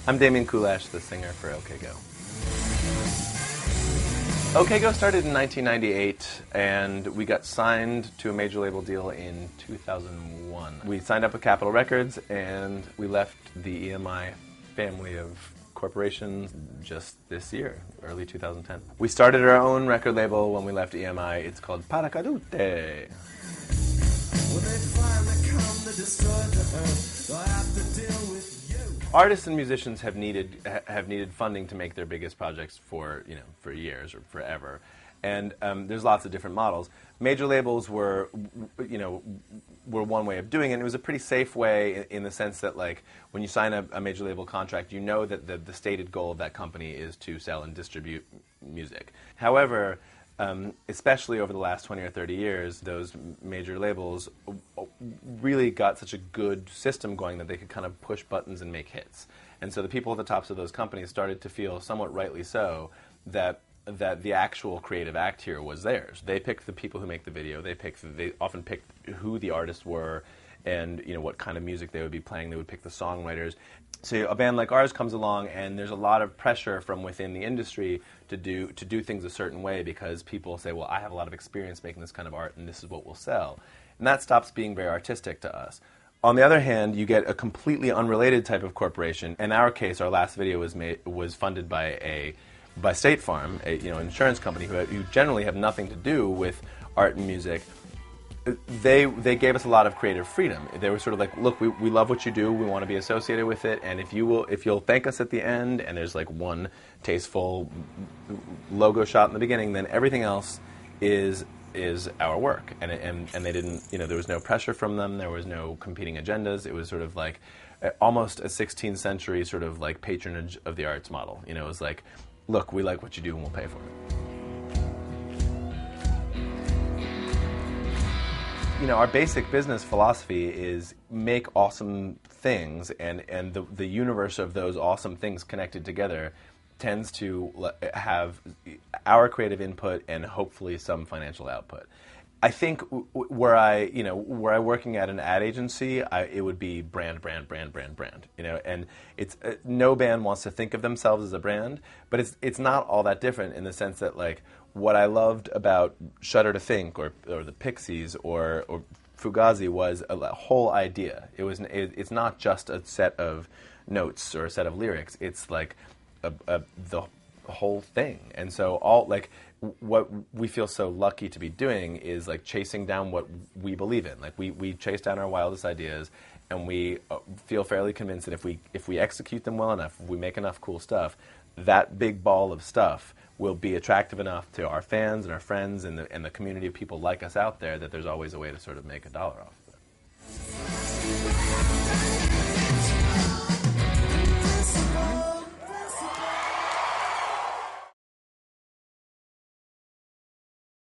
I'm Damien Kulash, the singer for OK Go. OK Go started in 1998, and we got signed to a major label deal in 2001. We signed up with Capitol Records, and we left the EMI family of corporations just this year, early 2010. We started our own record label when we left EMI. It's called Paracadute. Artists and musicians have needed funding to make their biggest projects for years or forever, and there's lots of different models. Major labels were one way of doing it. And it was a pretty safe way in the sense that, like, when you sign a major label contract, you know that the stated goal of that company is to sell and distribute music. However, especially over the last 20 or 30 years, those major labels really got such a good system going that they could kind of push buttons and make hits. And so the people at the tops of those companies started to feel, somewhat rightly so, that the actual creative act here was theirs. They picked the people who make the video. They often picked who the artists were and what kind of music they would be playing. They would pick the songwriters. So a band like ours comes along, and there's a lot of pressure from within the industry to do things a certain way, because people say, well, I have a lot of experience making this kind of art, and this is what will sell. And that stops being very artistic to us. On the other hand, you get a completely unrelated type of corporation. In our case, our last video was funded by State Farm, an insurance company who generally have nothing to do with art and music. They gave us a lot of creative freedom. They were sort of like, look, we love what you do, we want to be associated with it, and if you'll thank us at the end, and there's like one tasteful logo shot in the beginning, then everything else is our work. And they didn't, there was no pressure from them, there was no competing agendas. It was sort of like almost a 16th century sort of like patronage of the arts model. It was like, look, we like what you do and we'll pay for it. Our basic business philosophy is make awesome things, and the universe of those awesome things connected together tends to have our creative input and hopefully some financial output. I think were I working at an ad agency, it would be brand. And it's no band wants to think of themselves as a brand, but it's not all that different in the sense that, like, what I loved about Shudder to Think or the Pixies or Fugazi was a whole idea. It's not just a set of notes or a set of lyrics. It's like the whole thing. And so what we feel so lucky to be doing is like chasing down what we believe in. Like we chase down our wildest ideas, and we feel fairly convinced that if we execute them well enough, if we make enough cool stuff, that big ball of stuff will be attractive enough to our fans and our friends and the community of people like us out there that there's always a way to sort of make a dollar off of it.